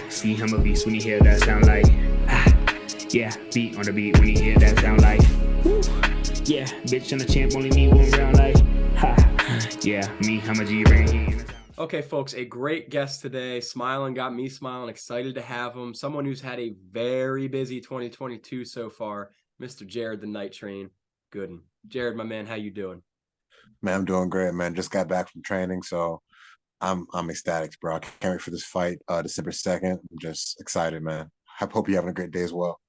See him a beast when he hear that sound like yeah, beat on the beat when he hear that sound like woo. Yeah, bitch on the champ, only need one round like yeah, me, I'm a G-Rain. Okay, folks, a great guest today. Smiling, got me smiling, excited to have him. Someone who's had a very busy 2022 so far, Mr. Jared the NiteTrain Gooden. Jared, my man, how you doing? Man, I'm doing great, man. Just got back from training, so I'm ecstatic, bro. I can't wait for this fight, December 2nd. I'm just excited, man. I hope you're having a great day as well.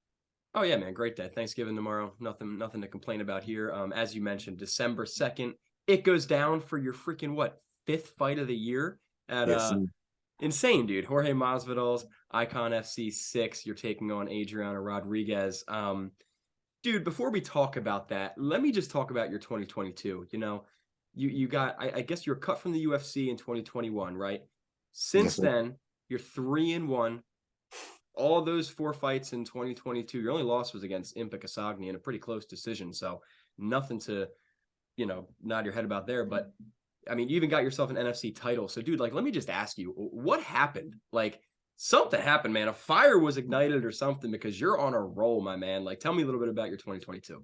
Oh yeah, man, great day. Thanksgiving tomorrow. Nothing to complain about here. As you mentioned, December 2nd, it goes down for your freaking what, 5th fight of the year at Yes, insane, dude. Jorge Masvidal's Ikon FC 6. You're taking on Adriano Rodriguez. Dude, before we talk about that, let me just talk about your 2022. You know, you got I guess you're cut from the UFC in 2021, right? Since yes, sir. then, you're 3-1. All those 4 fights in 2022, your only loss was against Impa Kasagny in a pretty close decision. So nothing to, nod your head about there. But I mean, you even got yourself an NFC title. So, dude, like, let me just ask you, what happened? Like, something happened, man. A fire was ignited or something because you're on a roll, my man. Like, tell me a little bit about your 2022.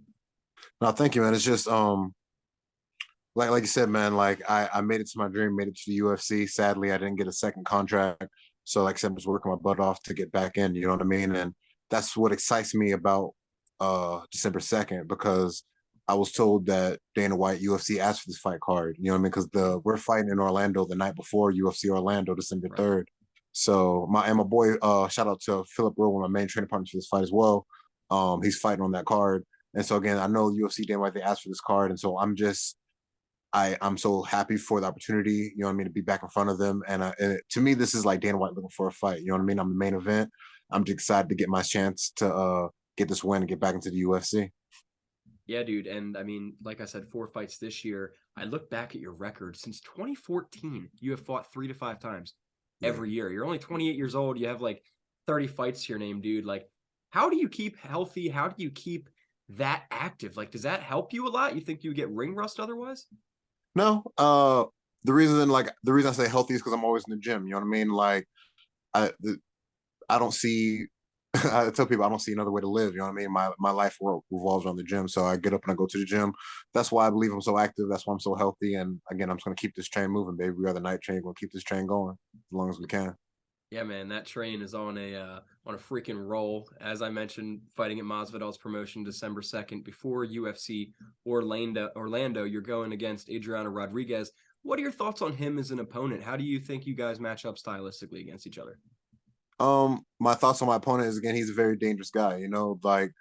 No, thank you, man. It's just like you said, man. Like I made it to my dream, made it to the UFC. Sadly, I didn't get a second contract, so like I said, I was working my butt off to get back in. You know what I mean? And that's what excites me about December 2nd, because I was told that Dana White UFC asked for this fight card. You know what I mean? Because we're fighting in Orlando the night before UFC Orlando, December 3rd. So my boy, shout out to Philip Rowe, my main training partner for this fight as well. He's fighting on that card. And so again, I know UFC Dana White, they asked for this card, and so I'm so happy for the opportunity, you know what I mean, to be back in front of them. And to me, this is like Dana White looking for a fight. You know what I mean? I'm the main event. I'm just excited to get my chance to get this win and get back into the UFC. Yeah, dude. And I mean, like I said, 4 fights this year. I look back at your record since 2014. You have fought 3 to 5 times every year. You're only 28 years old. You have like 30 fights to your name, dude. Like, how do you keep healthy? How do you keep that active? Like, does that help you a lot? You think you get ring rust otherwise? No, the reason I say healthy is because I'm always in the gym. You know what I mean? Like I I don't see. I tell people I don't see another way to live. You know what I mean? My life revolves around the gym. So I get up and I go to the gym. That's why I believe I'm so active. That's why I'm so healthy. And again, I'm just gonna keep this train moving, baby. We are the NiteTrain. We're gonna keep this train going as long as we can. Yeah, man, that train is on a freaking roll. As I mentioned, fighting at Masvidal's promotion December 2nd before UFC Orlando, you're going against Adriano Rodriguez. What are your thoughts on him as an opponent? How do you think you guys match up stylistically against each other? My thoughts on my opponent is, again, he's a very dangerous guy. You know, like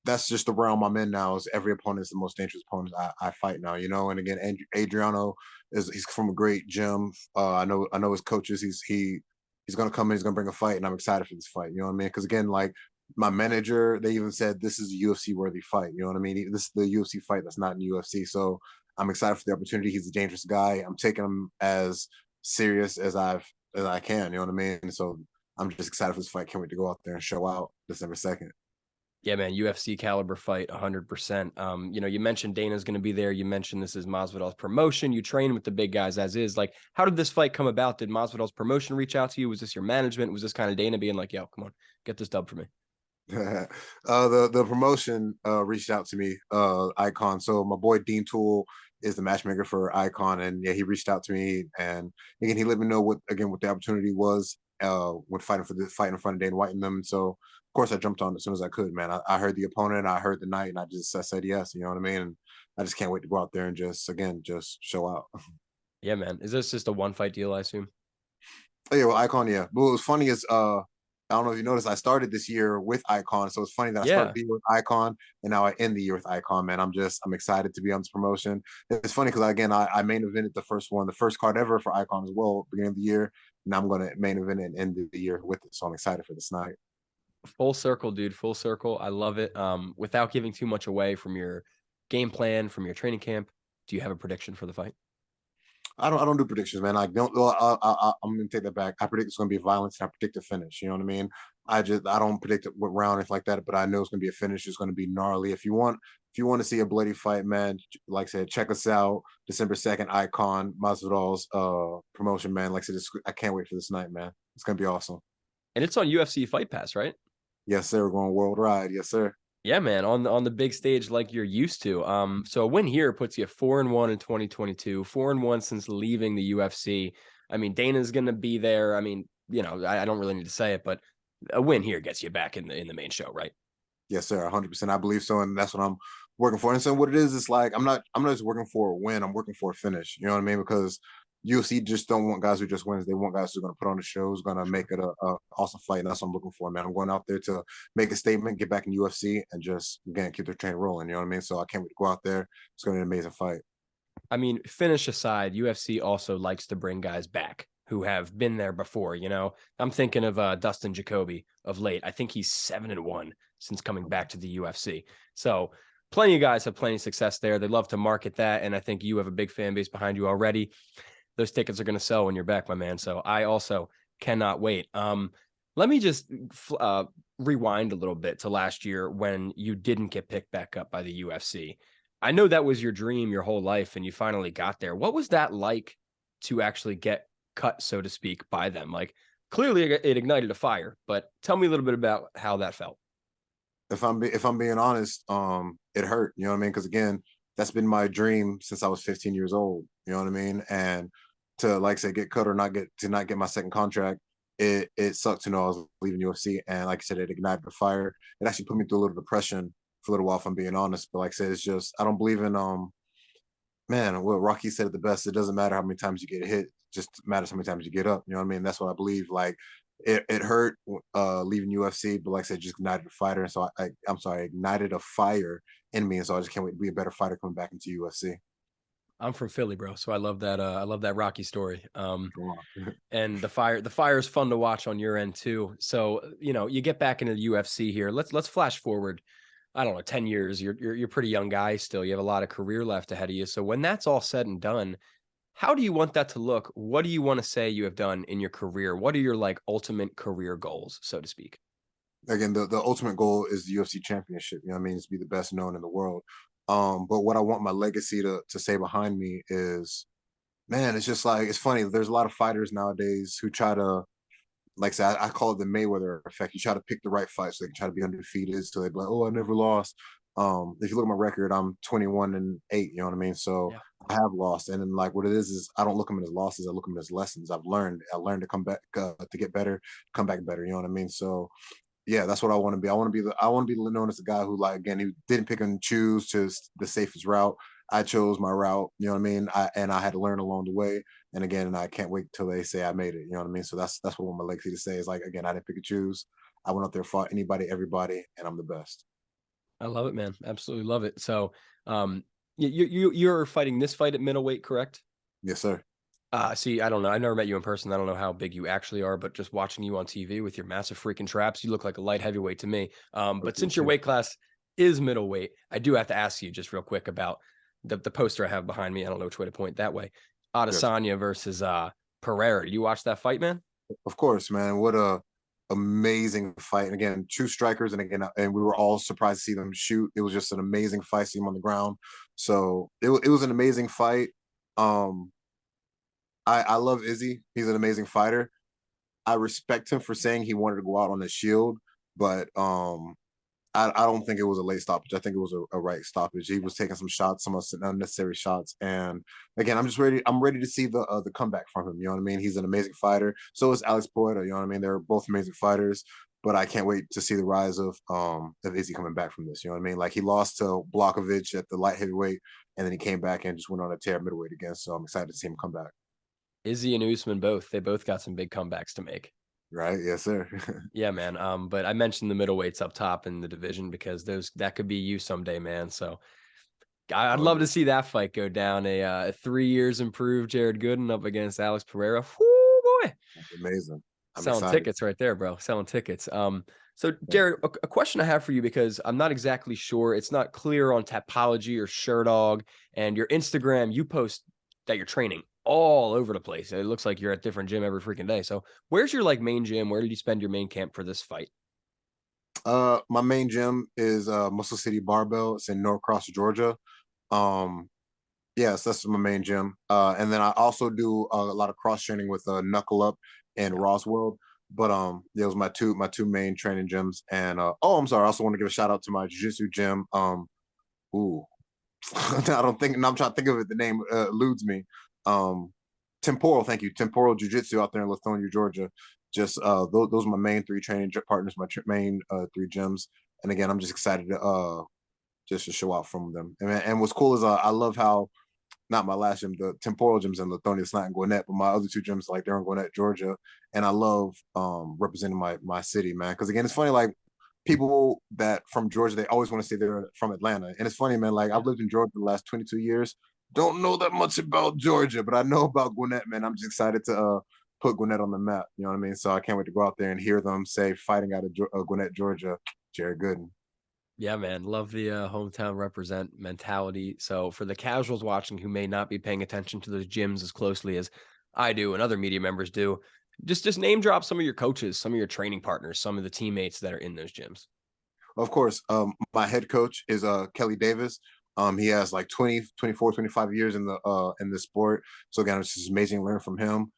that's just the realm I'm in now. Is every opponent is the most dangerous opponent I fight now. You know, and again, Adriano he's from a great gym. I know his coaches. He's gonna come in. He's gonna bring a fight, and I'm excited for this fight. You know what I mean? Because again, like my manager, they even said this is a UFC worthy fight. You know what I mean? This is the UFC fight that's not in UFC. So I'm excited for the opportunity. He's a dangerous guy. I'm taking him as serious as I can. You know what I mean? So I'm just excited for this fight. Can't wait to go out there and show out December 2nd. Yeah, man, UFC caliber fight, 100%. You mentioned Dana's going to be there. You mentioned this is Masvidal's promotion. You train with the big guys as is. Like, how did this fight come about? Did Masvidal's promotion reach out to you? Was this your management? Was this kind of Dana being like, yo, come on, get this dub for me? The promotion reached out to me, Ikon. So my boy Dean Toole is the matchmaker for Ikon, and yeah, he reached out to me, and again, he let me know what the opportunity was when fighting for the fight in front of Dana White and them. And so of course I jumped on as soon as I could, man. I heard the opponent, I heard the night, and I said yes. You know what I mean? And I just can't wait to go out there and just show out. Yeah, man. Is this just a 1 fight deal, I assume? Oh, yeah, well, Icon, yeah. But what was funny is I don't know if you noticed, I started this year with Icon. So it's funny that I started Yeah. the year with Icon and now I end the year with Icon, man. I'm excited to be on this promotion. It's funny because again, I main evented the first one, the first card ever for Icon as well, beginning of the year. Now I'm gonna main event and end the year with it. So I'm excited for this night. Full circle, dude. Full circle. I love it. Without giving too much away from your game plan, from your training camp, do you have a prediction for the fight? I don't do predictions, man. I don't. I'm gonna take that back. I predict it's gonna be violence, and I predict a finish. You know what I mean? I don't predict what round it's like that, but I know it's gonna be a finish. It's gonna be gnarly. If you want to see a bloody fight, man, like I said, check us out December 2nd, Icon Masvidal's promotion, man. Like I said, I can't wait for this night, man. It's gonna be awesome. And it's on UFC Fight Pass, right? Yes, sir. We're going worldwide. Yes, sir. Yeah, man, on the big stage like you're used to. So a win here puts you 4-1 in 2022, 4-1 since leaving the UFC. I mean, Dana's gonna be there. I mean, you know, I don't really need to say it, but a win here gets you back in the main show, right? Yes, sir. 100%. I believe so, and that's what I'm working for. And so what it is, it's like I'm not just working for a win. I'm working for a finish. You know what I mean? Because UFC just don't want guys who just wins. They want guys who are going to put on the show, who's going to make it a awesome fight. And that's what I'm looking for, man. I'm going out there to make a statement, get back in UFC, and just again keep the train rolling. You know what I mean? So I can't wait to go out there. It's going to be an amazing fight. I mean, finish aside, UFC also likes to bring guys back who have been there before. You know, I'm thinking of Dustin Jacoby of late. I think he's 7-1 since coming back to the UFC. So plenty of guys have plenty of success there. They love to market that, and I think you have a big fan base behind you already. Those tickets are going to sell when you're back, my man. So I also cannot wait. Let me just rewind a little bit to last year when you didn't get picked back up by the UFC. I know that was your dream your whole life, and you finally got there. What was that like to actually get cut, so to speak, by them? Like, clearly it ignited a fire, but tell me a little bit about how that felt. If I'm being honest, it hurt. You know what I mean? Because again, that's been my dream since I was 15 years old. You know what I mean? And to like say get cut or not get my second contract, it sucked to know I was leaving UFC. And like I said, it ignited the fire. It actually put me through a little depression for a little while, if I'm being honest. But like I said, it's just I don't believe in man, what Rocky said it the best. It doesn't matter how many times you get hit, just matters how many times you get up. You know what I mean? That's what I believe. Like it hurt leaving UFC, but like I said, just ignited a fighter. And so I'm sorry, ignited a fire in me. And so I just can't wait to be a better fighter coming back into UFC. I'm from Philly, bro, so I love that. I love that Rocky story. Come And the fire is fun to watch on your end too. So you know, you get back into the UFC here. Let's flash forward. I don't know, 10 years. You're a pretty young guy still. You have a lot of career left ahead of you. So when that's all said and done, how do you want that to look? What do you want to say you have done in your career? What are your like ultimate career goals, so to speak? Again, the ultimate goal is the UFC championship. You know what I mean? Is to be the best known in the world. But what I want my legacy to say behind me is, man, it's just like it's funny. There's a lot of fighters nowadays who try to, like I said, I call it the Mayweather effect. You try to pick the right fight so they can try to be undefeated. So they're like, oh, I never lost. If you look at my record, I'm 21-8. You know what I mean? So Yeah. I have lost, and then like what it is I don't look at them as losses. I look at them as lessons. I learned to come back to get better, come back better. You know what I mean? So yeah, that's what I want to be. I want to be known as the guy who, like, again, he didn't pick and choose to the safest route. I chose my route. You know what I mean? I had to learn along the way. And again, I can't wait till they say I made it. You know what I mean? So that's what I want my legacy to say is like, again, I didn't pick and choose. I went out there, fought anybody, everybody, and I'm the best. I love it, man. Absolutely love it. So, you're fighting this fight at middleweight, correct? Yes, sir. See, I don't know. I never met you in person. I don't know how big you actually are, but just watching you on TV with your massive freaking traps, you look like a light heavyweight to me. But since your weight class is middleweight, I do have to ask you just real quick about the poster I have behind me. I don't know which way to point that way. Adesanya versus Pereira. Did you watch that fight, man? Of course, man. What a amazing fight. And again, two strikers, and again, and we were all surprised to see them shoot. It was just an amazing fight, see them on the ground. So it was an amazing fight. Um, I love Izzy. He's an amazing fighter. I respect him for saying he wanted to go out on the shield, but I don't think it was a late stoppage. I think it was a right stoppage. He was taking some shots, some unnecessary shots, and again, I'm just ready. I'm ready to see the comeback from him. You know what I mean? He's an amazing fighter. So is Alex Poeta. You know what I mean? They're both amazing fighters. But I can't wait to see the rise of Izzy coming back from this. You know what I mean? Like he lost to Blachowicz at the light heavyweight, and then he came back and just went on a tear middleweight again. So I'm excited to see him come back. Izzy and Usman they both got some big comebacks to make. Right? Yes, sir. Yeah, man. But I mentioned the middleweights up top in the division because that could be you someday, man. So I'd love to see that fight go down. A 3 years improved Jared Gooden up against Alex Pereira. Whoo, boy. Amazing. I'm Selling excited. tickets right there, bro. Selling tickets. So Jared, a question I have for you because I'm not exactly sure. It's not clear on Tapology or Sherdog and your Instagram. You post that you're training all over the place. It looks like you're at different gym every freaking day. So where's your like main gym? Where did you spend your main camp for this fight? My main gym is Muscle City Barbell. It's in Norcross, Georgia. Um, yes, that's my main gym. And then I also do a lot of cross training with Knuckle Up and Roswell. But yeah, it was my two main training gyms. And I'm sorry, I also want to give a shout out to my jiu-jitsu gym. Ooh, I don't think. No, I'm trying to think of it. The name eludes me. Temporal, thank you. Temporal Jiu-Jitsu out there in Lithonia, Georgia. Just those are my main three training partners, my main three gyms. And again, I'm just excited to just to show out from them. And what's cool is I love how not my last gym, the temporal gyms in Lithonia, it's not in Gwinnett, but my other two gyms, like they're in Gwinnett, Georgia. And I love representing my city, man. Because again, it's funny, like people that from Georgia, they always want to say they're from Atlanta. And it's funny, man, like I've lived in Georgia the last 22 years. Don't know that much about Georgia, but I know about Gwinnett, man. I'm just excited to put Gwinnett on the map. You know what I mean? So I can't wait to go out there and hear them say fighting out of Gwinnett, Georgia, Jared Gooden. Yeah, man. Love the hometown represent mentality. So for the casuals watching who may not be paying attention to those gyms as closely as I do and other media members do, just name drop some of your coaches, some of your training partners, some of the teammates that are in those gyms. Of course, my head coach is Kelly Davis. He has like 20, 24, 25 years in the sport. So again, it's just amazing to learn from him.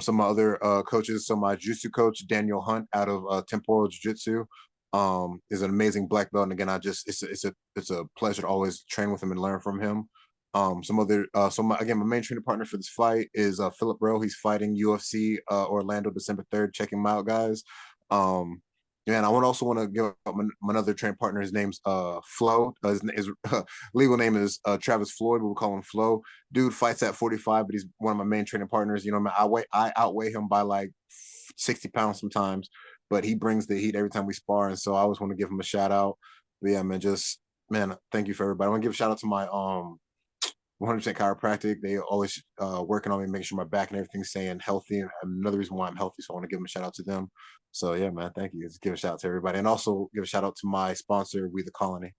Some of my other coaches, so my jiu-jitsu coach, Daniel Hunt out of Temporal Jiu-Jitsu, is an amazing black belt. And again, it's a pleasure to always train with him and learn from him. My main training partner for this fight is Philip Rowe. He's fighting UFC Orlando December 3rd. Check him out, guys. Yeah, and I also want to give up my other training partner. His name's Flo. His legal name is Travis Floyd, but we'll call him Flo. Dude fights at 45, but he's one of my main training partners. You know, I outweigh him by like 60 pounds sometimes, but he brings the heat every time we spar, and so I always want to give him a shout out. But yeah, man, thank you for everybody. I want to give a shout out to my 100% chiropractic. They always working on me, making sure my back and everything's staying healthy. And another reason why I'm healthy, so I want to give them a shout out to them. So yeah, man, thank you. Just give a shout out to everybody, and also give a shout out to my sponsor, We the Colony.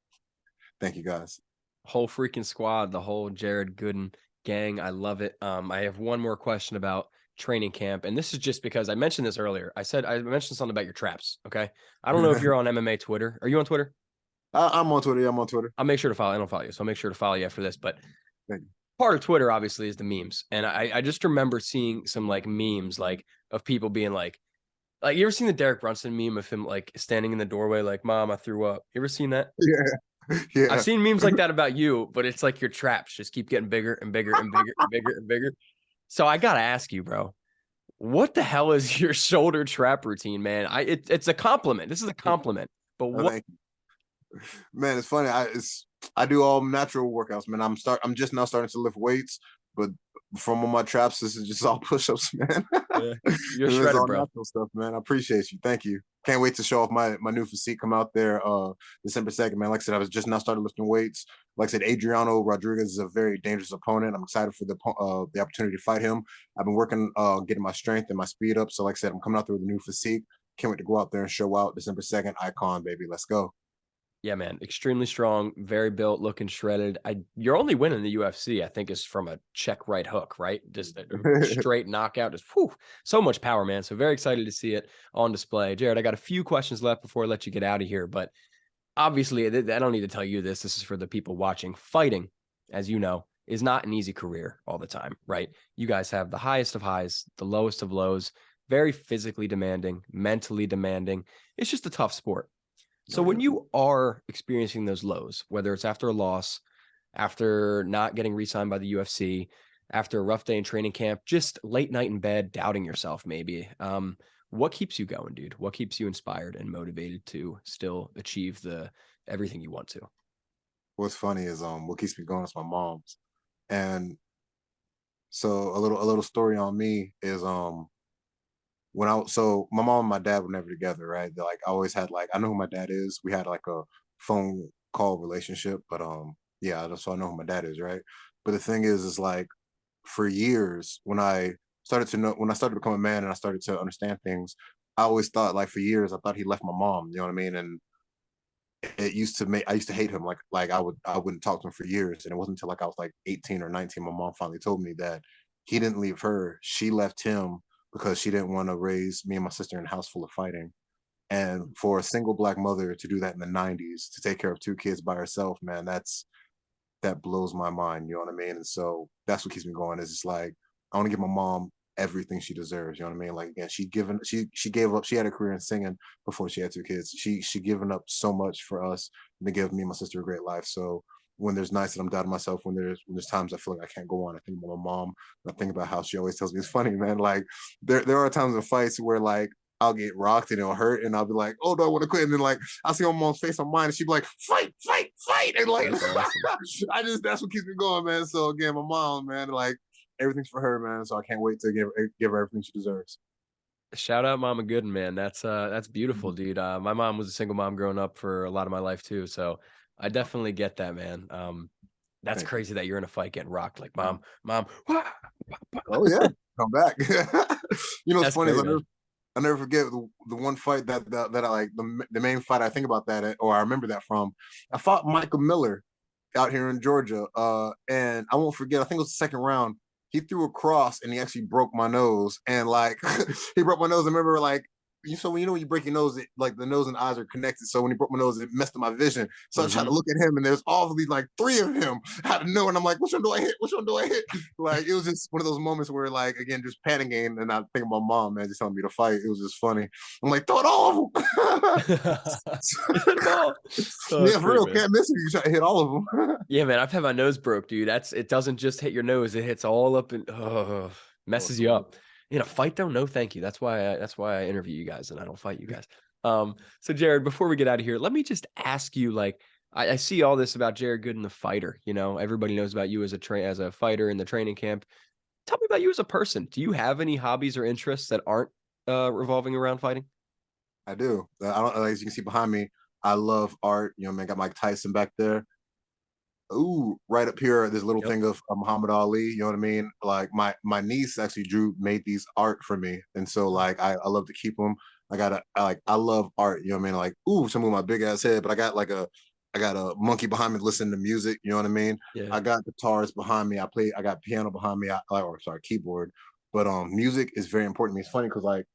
Thank you, guys. Whole freaking squad, the whole Jared Gooden gang. I love it. I have one more question about training camp, and this is just because I mentioned this earlier. I mentioned something about your traps. Okay, I don't know if you're on MMA Twitter. Are you on Twitter? I'm on Twitter. Yeah, I'm on Twitter. I'll make sure to follow. I don't follow you, so I'll make sure to follow you after this. But part of Twitter, obviously, is the memes, and I just remember seeing some like memes, like of people being like you ever seen the Derek Brunson meme of him like standing in the doorway, like "Mom, I threw up." You ever seen that? Yeah, yeah. I've seen memes like that about you, but it's like your traps just keep getting bigger and bigger and bigger and bigger and bigger. So I gotta ask you, bro, what the hell is your shoulder trap routine, man? It's a compliment. This is a compliment. But what? Man, it's funny. I do all natural workouts, man. I'm just now starting to lift weights, but from all my traps, this is just all push-ups, man. Yeah, you're shredded, all bro. natural stuff, man. I appreciate you. Thank you. Can't wait to show off my new physique. Come out there December 2nd, man. Like I said, I was just now started lifting weights. Like I said, Adriano Rodriguez is a very dangerous opponent. I'm excited for the opportunity to fight him. I've been working getting my strength and my speed up. So like I said, I'm coming out there with a new physique. Can't wait to go out there and show out December 2nd. Ikon, baby. Let's go. Yeah, man, extremely strong, very built, looking shredded. Your only win in the UFC, I think, is from a check right hook, right? Just a straight knockout, just so much power, man. So very excited to see it on display. Jared, I got a few questions left before I let you get out of here, but obviously, I don't need to tell you this. This is for the people watching. Fighting, as you know, is not an easy career all the time, right? You guys have the highest of highs, the lowest of lows, very physically demanding, mentally demanding. It's just a tough sport. So when you are experiencing those lows, whether it's after a loss, after not getting re-signed by the UFC, after a rough day in training camp, just late night in bed, doubting yourself maybe, what keeps you going, dude? What keeps you inspired and motivated to still achieve everything you want to? What's funny is what keeps me going is my mom's. And so a little story on me is so my mom and my dad were never together, right? They're like I always had like I know who my dad is. We had like a phone call relationship, but yeah, so I know who my dad is, right? But the thing is like for years when I started to become a man and I started to understand things, I always thought like for years I thought he left my mom, you know what I mean? And I used to hate him like I wouldn't talk to him for years. And it wasn't until like I was like 18 or 19 my mom finally told me that he didn't leave her, she left him because she didn't want to raise me and my sister in a house full of fighting. And for a single black mother to do that in the 90s, to take care of two kids by herself, man, that blows my mind, you know what I mean? And so that's what keeps me going is it's like I want to give my mom everything she deserves. You know what I mean? Like, again, she gave up. She had a career in singing before she had 2 kids. She given up so much for us and to give me and my sister a great life. So when there's nights that I'm doubting myself, when there's times I feel like I can't go on, I think about my mom. I think about how she always tells me, it's funny, man. Like there are times in fights where like I'll get rocked and it'll hurt, and I'll be like, "Oh, do I want to quit?" And then like I'll see my mom's face on mine, and she'd be like, "Fight, fight, fight!" And like, That's awesome. that's what keeps me going, man. So again, my mom, man, like everything's for her, man. So I can't wait to give her everything she deserves. Shout out Mama Gooden, man. That's beautiful, dude. My mom was a single mom growing up for a lot of my life too, so I definitely get that, man. That's Thank crazy that you're in a fight getting rocked like mom. Wah! Oh yeah, come back. You know what's That's funny is great, man. I never forget the one fight that I like, the main fight I think about that, or I remember that from. I fought Michael Miller out here in Georgia, and I won't forget. I think it was the second round. He threw a cross and he actually broke my nose, and like he broke my nose. I remember like. So when you break your nose, like the nose and eyes are connected. So when he broke my nose, it messed up my vision. So I tried to look at him, and there's obviously like 3 of him out of nowhere, and I'm like, which one do I hit? Which one do I hit? Like it was just one of those moments where, like, again, just panicking, and I think of my mom, man, just telling me to fight. It was just funny. I'm like, throw it all of them. Hit them all. Oh, Yeah, for great, real, man. can't miss it. You try to hit all of them. Yeah, man. I've had my nose broke, dude. It doesn't just hit your nose; it hits all up and messes you up. In a fight, though, no, thank you. That's why I interview you guys and I don't fight you guys. So Jared, before we get out of here, let me just ask you, like, I see all this about Jared Gooden, the fighter. You know, everybody knows about you as a fighter in the training camp. Tell me about you as a person. Do you have any hobbies or interests that aren't revolving around fighting? I do. I don't, as you can see behind me, I love art. You know, man, got Mike Tyson back there. Ooh, right up here, this little Yep. thing of Muhammad Ali. You know what I mean? Like my niece actually made these art for me, and so like I love to keep them. I love art. You know what I mean? Like, ooh, some of my big ass head, but I got a monkey behind me listening to music. You know what I mean? Yeah. I got guitars behind me. I got piano behind me. Or sorry, keyboard. But music is very important to me. It's funny because like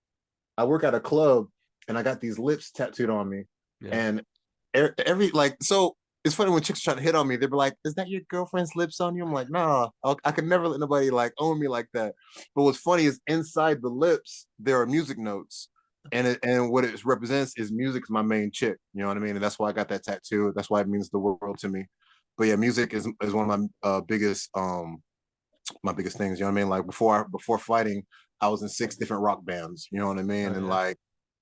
I work at a club and I got these lips tattooed on me, Yeah. and every like so it's funny when chicks try to hit on me, they're like, "Is that your girlfriend's lips on you?" I'm like, "Nah, I could never let nobody like own me like that." But what's funny is inside the lips there are music notes, and what it represents is music's my main chick. You know what I mean? And that's why I got that tattoo. That's why it means the world to me. But yeah, music is one of my biggest things. You know what I mean? Like before fighting, I was in 6 different rock bands. You know what I mean? Oh, And yeah. like,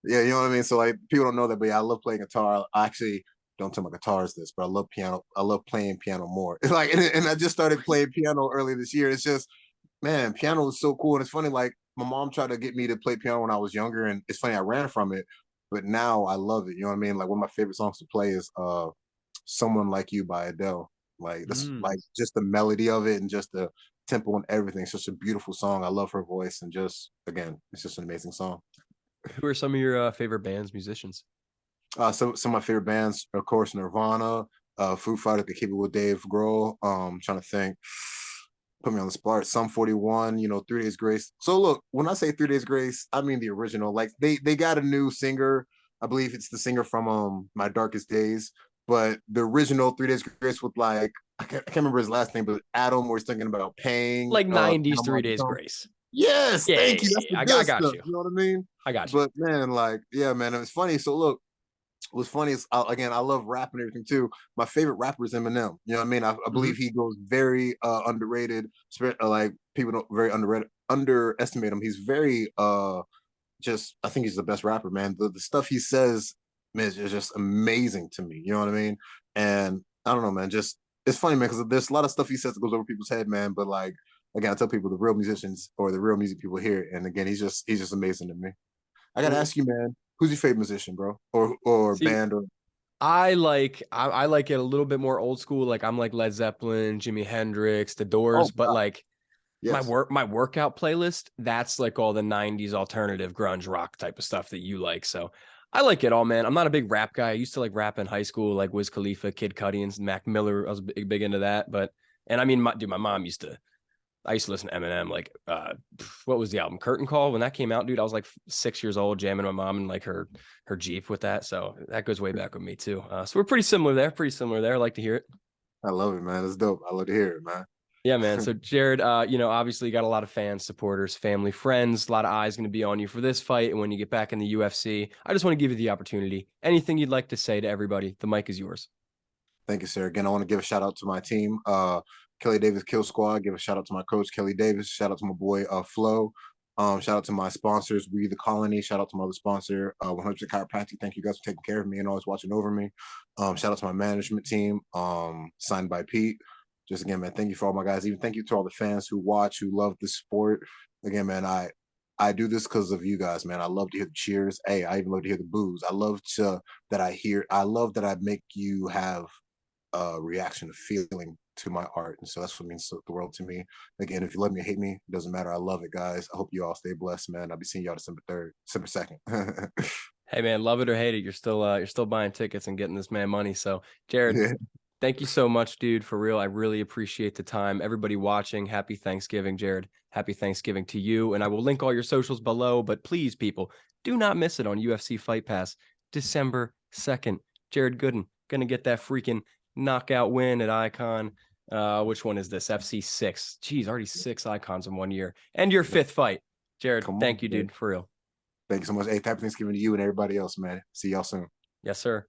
yeah, you know what I mean. So like, people don't know that, but yeah, I love playing guitar. I actually don't tell my guitar is this, but I love piano. I love playing piano more. It's like, and I just started playing piano earlier this year. It's just, man, piano is so cool. And it's funny, like my mom tried to get me to play piano when I was younger, and it's funny, I ran from it, but now I love it. You know what I mean? Like one of my favorite songs to play is "Someone Like You" by Adele. Like that's Mm. like just the melody of it and just the tempo and everything. It's such a beautiful song. I love her voice, and just again, it's just an amazing song. Who are some of your favorite bands, musicians? Some of my favorite bands, of course, Nirvana, Foo Fighters, to keep it with Dave Grohl. Trying to think. Put me on the spot. Sum 41, you know, 3 Days Grace. So look, when I say 3 Days Grace, I mean the original. Like they got a new singer. I believe it's the singer from My Darkest Days. But the original 3 Days Grace with like I can't remember his last name, but Adam, where he's thinking about paying Like 90s Adam 3 like Days some- Grace. Yes, Yeah, thank you. That's the I good got stuff. you. You know what I mean? I got you. But man, like, yeah, man, it's funny. So look, what's funny is again, I love rap and everything too. My favorite rapper is Eminem. You know what I mean? I believe he goes very underrated. Like people don't very underestimate him. He's very just I think he's the best rapper, man. The stuff he says, man, is just amazing to me. You know what I mean? And I don't know, man. Just it's funny, man, because there's a lot of stuff he says that goes over people's head, man. But like again, I tell people the real musicians or the real music people hear it. And again, he's just amazing to me. I gotta Well, ask you, man, who's your favorite musician, bro, or see, band, or I like it a little bit more old school. Like I'm like Led Zeppelin, Jimi Hendrix, The oh Doors, but God, like yes, my workout playlist, that's like all the 90s alternative grunge rock type of stuff that you like. So I like it all, man. I'm not a big rap guy. I used to like rap in high school, like Wiz Khalifa, Kid Cudi, and Mac Miller. I was big into that. But and I mean, my mom I used to listen to Eminem. Like, what was the album? Curtain Call. When that came out, dude, I was like 6 years old, jamming my mom in like her Jeep with that. So that goes way back with me too. So we're pretty similar there. I like to hear it. I love it, man. It's dope. I love to hear it, man. Yeah, man. So Jared, obviously you got a lot of fans, supporters, family, friends, a lot of eyes going to be on you for this fight. And when you get back in the UFC, I just want to give you the opportunity. Anything you'd like to say to everybody, the mic is yours. Thank you, sir. Again, I want to give a shout out to my team, Kelly Davis Kill Squad. Give a shout out to my coach, Kelly Davis. Shout out to my boy, Flo. Shout out to my sponsors, We the Colony. Shout out to my other sponsor, 100% Chiropractic. Thank you guys for taking care of me and always watching over me. Shout out to my management team, signed by Pete. Just again, man, thank you for all my guys. Even thank you to all the fans who watch, who love the sport. Again, man, I do this because of you guys, man. I love to hear the cheers. Hey, I even love to hear the boos. I love that I make you have a reaction, a feeling to my art. And so that's what means the world to me. Again, if you love me or hate me, it doesn't matter. I love it, guys. I hope you all stay blessed, man. I'll be seeing y'all December 3rd, December 2nd. Hey man, love it or hate it, you're still buying tickets and getting this man money. So Jared, Yeah. thank you so much, dude, for real. I really appreciate the time. Everybody watching, happy Thanksgiving, Jared. Happy Thanksgiving to you. And I will link all your socials below, but please, people, do not miss it on UFC Fight Pass, December 2nd. Jared Gooden, gonna get that freaking knockout win at Ikon. Which one is this? FC6. Geez, already 6 icons in 1 year. And your 5th fight. Jared, thank you, dude, for real. Thank you so much. Hey, happy Thanksgiving to you and everybody else, man. See y'all soon. Yes, sir.